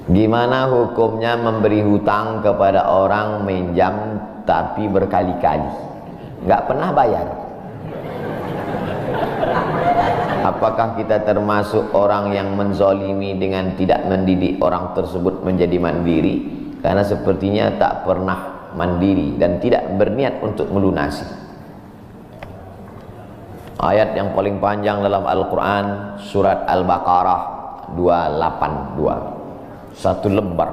Gimana hukumnya memberi hutang kepada orang minjam tapi berkali-kali nggak pernah bayar? Apakah kita termasuk orang yang menzolimi dengan tidak mendidik orang tersebut menjadi mandiri? Karena sepertinya tak pernah mandiri dan tidak berniat untuk melunasi. Ayat yang paling panjang dalam Al-Quran, surat Al-Baqarah 282, satu lembar.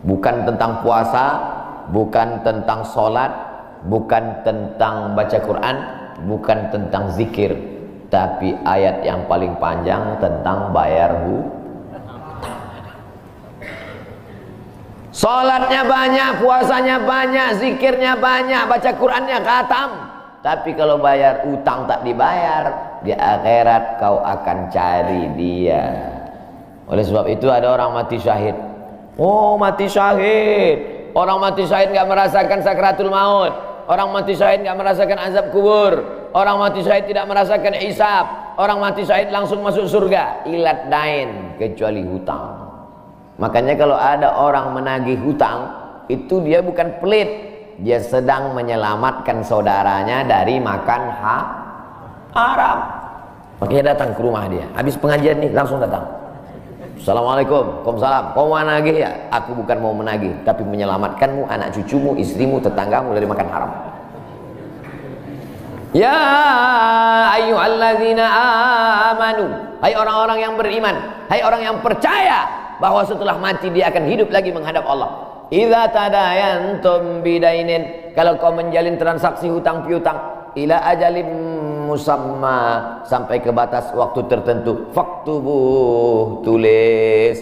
Bukan tentang puasa, bukan tentang sholat, bukan tentang baca Quran, bukan tentang zikir, tapi ayat yang paling panjang tentang bayar hutang. Sholatnya banyak, puasanya banyak, zikirnya banyak, baca Qurannya khatam, tapi kalau bayar utang tak dibayar, di akhirat kau akan cari dia. Oleh sebab itu ada orang mati syahid. Oh, mati syahid. Orang mati syahid nggak merasakan sakratul maut. Orang mati syahid nggak merasakan azab kubur. Orang mati syahid tidak merasakan hisab. Orang mati syahid langsung masuk surga. Ilat dain, kecuali hutang. Makanya kalau ada orang menagih hutang, itu dia bukan pelit, dia sedang menyelamatkan saudaranya dari makan haram. Makanya datang ke rumah dia. Habis pengajian nih langsung datang. Assalamualaikum, waalaikumsalam. Kau mau menagih ya? Aku bukan mau menagih, tapi menyelamatkanmu, anak cucumu, istrimu, tetanggamu dari makan haram. Ya ayyuhalladzina amanu, hai orang-orang yang beriman, hai orang yang percaya bahwa setelah mati dia akan hidup lagi menghadap Allah. Idza tadayantum bidainin, kalau kau menjalin transaksi hutang piutang, ila ajalim musamma, sampai ke batas waktu tertentu, faktubuh, tulis,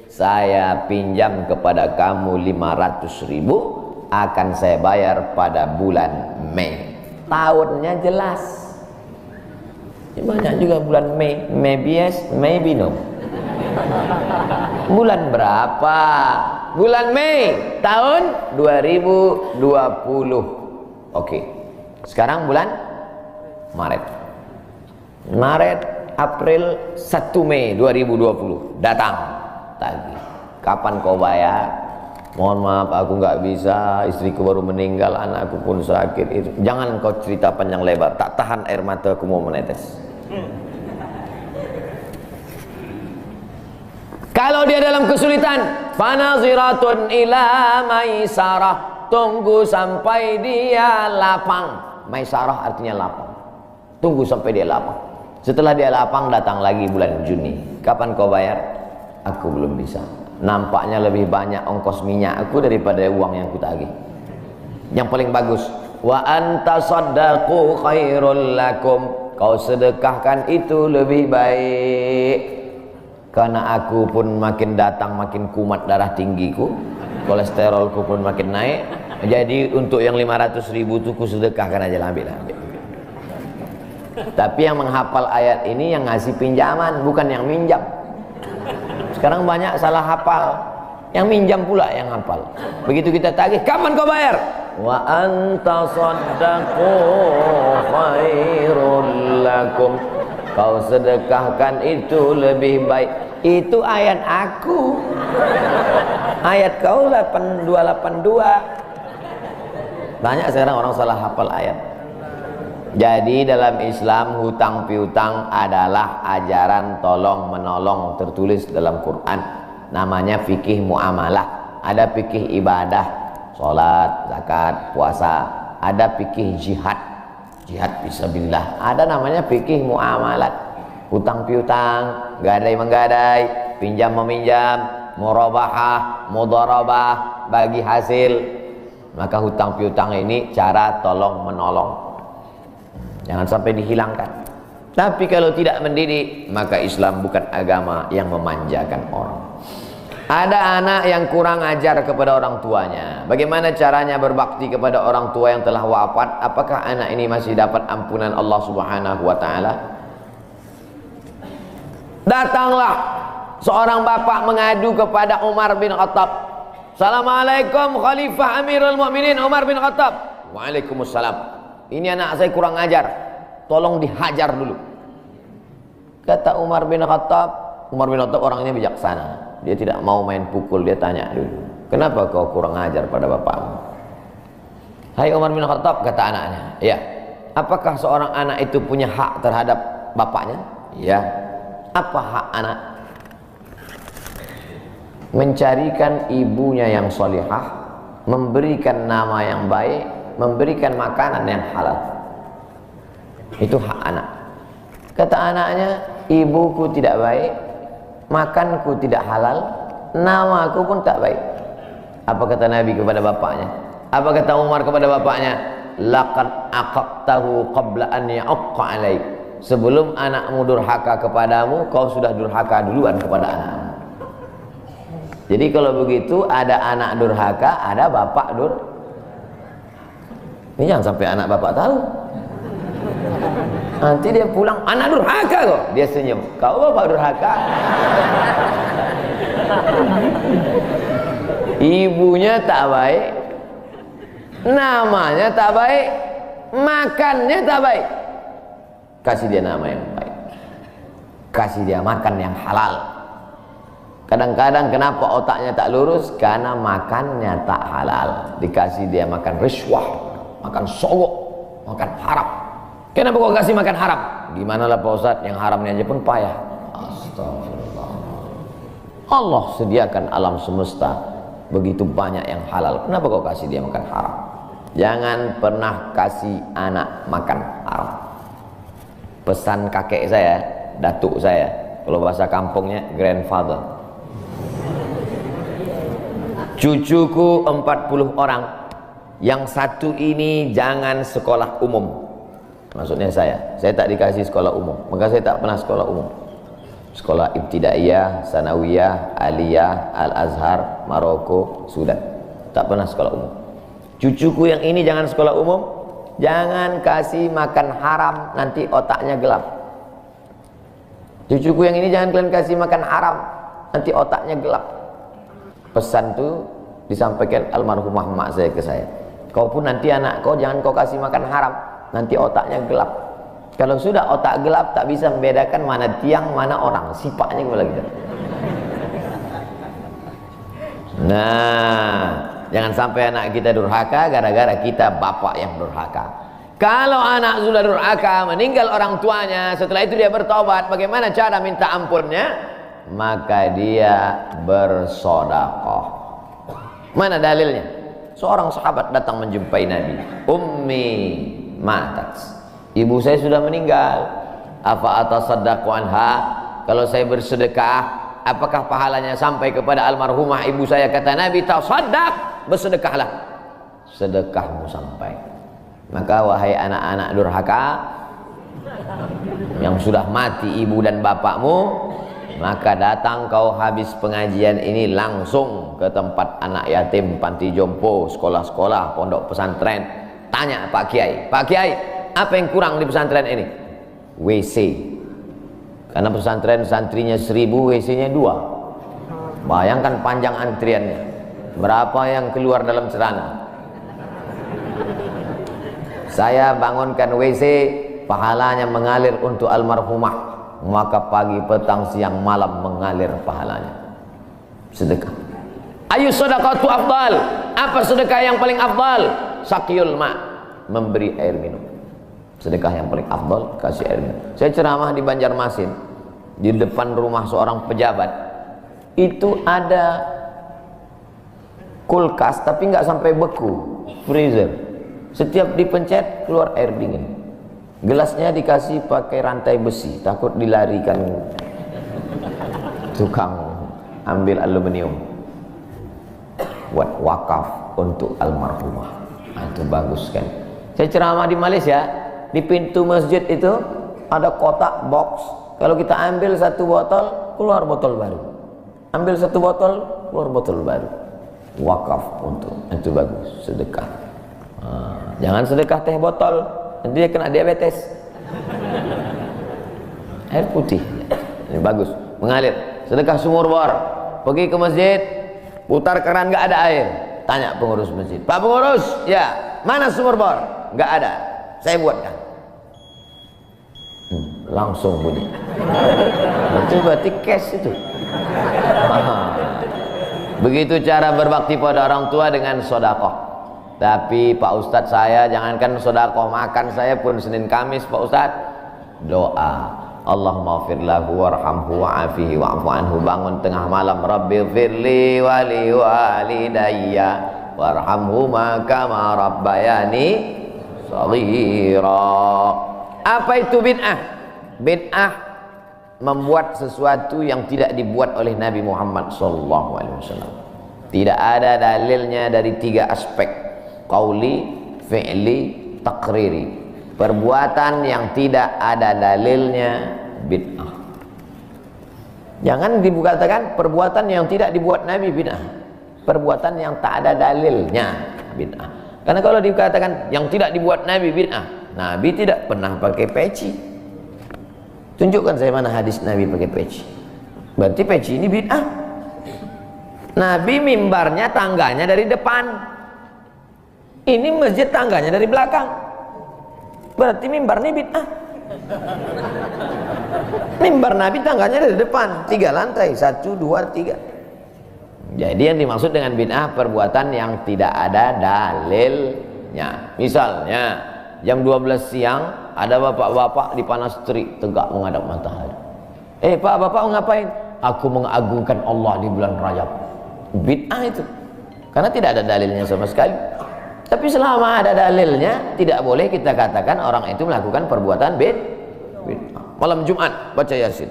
saya pinjam kepada kamu 500.000, akan saya bayar pada bulan Mei. Tahunnya jelas. Banyak juga bulan Mei, maybe yes, maybe no. Bulan berapa? Bulan Mei tahun 2020. Oke. Sekarang bulan Maret. April 1 Mei 2020 datang tagih. Kapan kau bayar? Mohon maaf aku nggak bisa, istriku baru meninggal, anakku pun sakit. Itu jangan kau cerita panjang lebar, tak tahan air mata aku mau menetes. Kalau dia dalam kesulitan, fanaziratun ila maisarah, tunggu sampai dia lapang. Maisarah artinya lapang. Tunggu sampai dia lapang. Setelah dia lapang, datang lagi bulan Juni. Kapan kau bayar? Aku belum bisa. Nampaknya lebih banyak ongkos minyak aku daripada uang yang kutagih. Yang paling bagus, wa anta saddaqu khairul lakum, kau sedekahkan itu lebih baik. Karena aku pun makin datang makin kumat darah tinggiku, kolesterolku pun makin naik. Jadi untuk yang 500.000 itu ku sedekahkan aja, ambil. Tapi yang menghafal ayat ini yang ngasih pinjaman, bukan yang minjam. Sekarang banyak salah hafal, yang minjam pula yang hafal. Begitu kita tagih, kapan kau bayar? Wa anta saddaqu khairul lakum, kau sedekahkan itu lebih baik. Itu ayat aku. Ayat kau 8282. Banyak sekarang orang salah hafal ayat. Jadi dalam Islam hutang piutang adalah ajaran tolong menolong tertulis dalam Quran. Namanya fikih muamalah. Ada fikih ibadah, sholat, zakat, puasa. Ada fikih jihad, jihad fisabilillah. Ada namanya fikih muamalat. Hutang piutang, gadai menggadai, pinjam meminjam, murabahah, mudharabah, bagi hasil. Maka hutang piutang ini cara tolong menolong. Jangan sampai dihilangkan. Tapi kalau tidak mendidik, maka Islam bukan agama yang memanjakan orang. Ada anak yang kurang ajar kepada orang tuanya. Bagaimana caranya berbakti kepada orang tua yang telah wafat? Apakah anak ini masih dapat ampunan Allah Subhanahu wa taala? Datanglah seorang bapak mengadu kepada Umar bin Khattab. Assalamualaikum Khalifah Amirul Mukminin Umar bin Khattab. Waalaikumsalam. Ini anak saya kurang ajar, tolong dihajar dulu. Kata Umar bin Khattab orangnya bijaksana. dia tidak mau main pukul. Dia tanya dulu, kenapa kau kurang ajar pada bapakmu? Hai Umar bin Khattab, kata anaknya, ya, apakah seorang anak itu punya hak terhadap bapaknya? Ya. Apa hak anak? Mencarikan ibunya yang solihah, memberikan nama yang baik, memberikan makanan yang halal. Itu hak anak. Kata anaknya, ibuku tidak baik, makanku tidak halal, namaku pun tak baik. Apa kata Nabi kepada bapaknya? Apa kata Umar kepada bapaknya? Laqad aqaqtahu qabla an ya'aqqa alaik. Sebelum anakmu durhaka kepadamu, kau sudah durhaka duluan kepada anakmu. Jadi kalau begitu, ada anak durhaka, ada bapak Ini jangan sampai anak bapak tahu. Nanti dia pulang, anak durhaka kok. Dia senyum, kau bapak durhaka. Ibunya tak baik, namanya tak baik, makannya tak baik. Kasih dia nama yang baik, kasih dia makan yang halal. Kadang-kadang kenapa otaknya tak lurus? Karena makannya tak halal. Dikasih dia makan riswah, makan sogok, makan haram. Kenapa kau kasih makan haram? Gimana lah Pak Ustadz, yang haramnya aja pun payah. Astagfirullah. Allah sediakan alam semesta begitu banyak yang halal. Kenapa kau kasih dia makan haram? Jangan pernah kasih anak makan haram. Pesan kakek saya, datuk saya, kalau bahasa kampungnya grandfather. Cucuku 40 orang, yang satu ini jangan sekolah umum. Maksudnya saya tak dikasih sekolah umum, maka saya tak pernah sekolah umum. Sekolah ibtidaiyah, sanawiyah, aliyah, al-azhar, Maroko, Sudan. Tak pernah sekolah umum. Cucuku yang ini jangan sekolah umum, jangan kasih makan haram, nanti otaknya gelap. Cucuku yang ini jangan kalian kasih makan haram, nanti otaknya gelap. Pesan itu disampaikan almarhumah mak saya ke saya. Kau pun nanti anak kau jangan kau kasih makan haram, nanti otaknya gelap. Kalau sudah otak gelap, tak bisa membedakan mana tiang, mana orang, sifatnya kembali gitu. Nah, jangan sampai anak kita durhaka gara-gara kita bapak yang durhaka. Kalau anak sudah durhaka, meninggal orang tuanya, setelah itu dia bertobat, bagaimana cara minta ampunnya? Maka dia bersedekah. Mana dalilnya? Seorang sahabat datang menjumpai Nabi. Ummi matat. Ibu saya sudah meninggal. Apa atasaddaqu anha? Kalau saya bersedekah, apakah pahalanya sampai kepada almarhumah ibu saya? Kata Nabi, tasaddaq, bersedekahlah. Sedekahmu sampai. Maka wahai anak-anak durhaka yang sudah mati ibu dan bapakmu, maka datang kau habis pengajian ini langsung ke tempat anak yatim, panti jompo, sekolah-sekolah, pondok pesantren. Tanya Pak Kiai, Pak Kiai, apa yang kurang di pesantren ini? WC. Karena pesantren santrinya 1000, WC-nya 2. Bayangkan panjang antriannya. Berapa yang keluar dalam celana? Saya bangunkan WC, pahalanya mengalir untuk almarhumah. Maka pagi, petang, siang, malam mengalir pahalanya. Sedekah. Ayu sedekatu afdal. Apa sedekah yang paling afdal? Sakiyul ma, memberi air minum. Sedekah yang paling afdal, kasih air minum. Saya ceramah di Banjarmasin, di depan rumah seorang pejabat. Itu ada kulkas, tapi nggak sampai beku, freezer. Setiap dipencet keluar air dingin. Gelasnya dikasih pakai rantai besi, takut dilarikan tukang ambil aluminium. Buat wakaf untuk almarhumah. Nah, itu bagus kan. Saya ceramah di Malaysia, di pintu masjid itu ada kotak box. Kalau kita ambil satu botol, keluar botol baru. Ambil satu botol, keluar botol baru. Wakaf untuk, itu bagus, sedekah. Jangan sedekah teh botol, nanti dia kena diabetes. Air putih, ini bagus, mengalir. Sedekah sumur bor, pergi ke masjid, putar keran nggak ada air, tanya pengurus masjid, Pak pengurus, ya mana sumur bor? Nggak ada, saya buatkan. Langsung bunyi. Itu berarti cash itu. Begitu cara berbakti pada orang tua dengan sedekah. Tapi Pak Ustadz, saya jangankan sedekah, makan saya pun Senin Kamis Pak Ustadz doa, Allahumma ighfir lahu warhamhu wa'afihi wa'fu anhu. Bangun tengah malam, Rabbi ighfirli wa li walidayya warhamhuma kama rabbayani shaghira. Apa itu bid'ah? Bid'ah membuat sesuatu yang tidak dibuat oleh Nabi Muhammad SAW. Tidak ada dalilnya dari 3 aspek: qauli, fi'li, takriri. Perbuatan yang tidak ada dalilnya bid'ah. Jangan dikatakan perbuatan yang tidak dibuat Nabi bid'ah. Perbuatan yang tak ada dalilnya bid'ah. Karena kalau dikatakan yang tidak dibuat Nabi bid'ah, Nabi tidak pernah pakai peci. Tunjukkan saya mana hadis Nabi pakai peci. Berarti peci ini bid'ah. Nabi mimbarnya tangganya dari depan. Ini masjid tangganya dari belakang. Berarti mimbar ini bid'ah. Mimbar Nabi tangganya dari depan, 3 lantai, 1, 2, 3. Jadi yang dimaksud dengan bid'ah perbuatan yang tidak ada dalilnya. Misalnya jam 12 siang ada bapak-bapak di panas terik tegak menghadap matahari. Pak, bapak mau ngapain? Aku mengagungkan Allah di bulan Rajab. Bid'ah itu, karena tidak ada dalilnya sama sekali. Tapi selama ada dalilnya, tidak boleh kita katakan orang itu melakukan perbuatan bid'ah. Malam Jumat baca Yasin,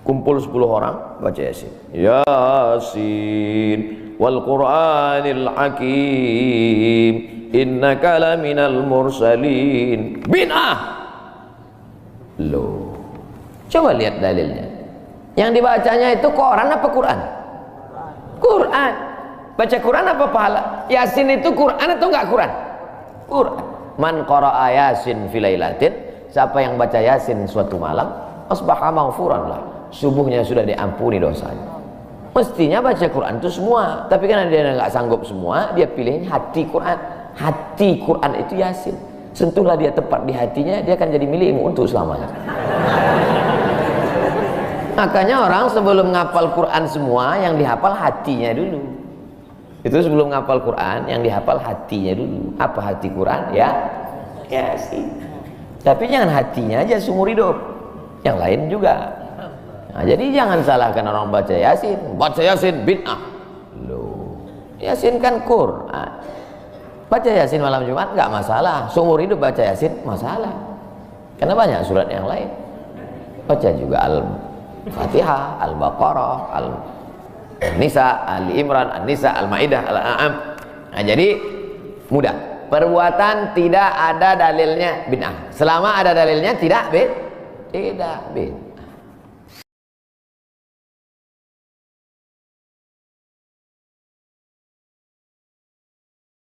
kumpul 10 orang baca Yasin. Yasin wal Qur'anil Hakim innaka laminal mursalin. Bid'ah. Loh, coba lihat dalilnya. Yang dibacanya itu Quran apa Quran? Quran. Baca Quran apa pahala? Yasin itu Quran atau enggak Quran? Quran. Man qara'a Yasin fi lailatin, siapa yang baca Yasin suatu malam, asbaha maghfuran lah, subuhnya sudah diampuni dosanya. Mestinya baca Quran itu semua, tapi karena dia enggak sanggup semua, dia pilih hati Quran. Hati Quran itu Yasin. Sentuhlah dia tepat di hatinya, dia akan jadi milikmu untuk selamanya. Makanya orang sebelum ngapal Quran semua, yang dihafal hatinya dulu. Itu sebelum ngapal Quran, yang dihafal hatinya dulu. Apa hati Quran? Ya Yasin. Tapi jangan hatinya aja seumur hidup, yang lain juga. Nah, jadi jangan salahkan orang baca Yasin. Baca Yasin bid'ah. Loh, Yasin kan Quran. Baca Yasin malam Jumat nggak masalah. Seumur hidup baca Yasin masalah. Karena banyak surat yang lain. Baca juga Al-Fatihah, Al-Baqarah, Al-Nisa, Ali Imran, An-Nisa, Al-Maidah, Al-An'am. Nah, jadi mudah. Perbuatan tidak ada dalilnya bid'ah. Selama ada dalilnya tidak bid'ah.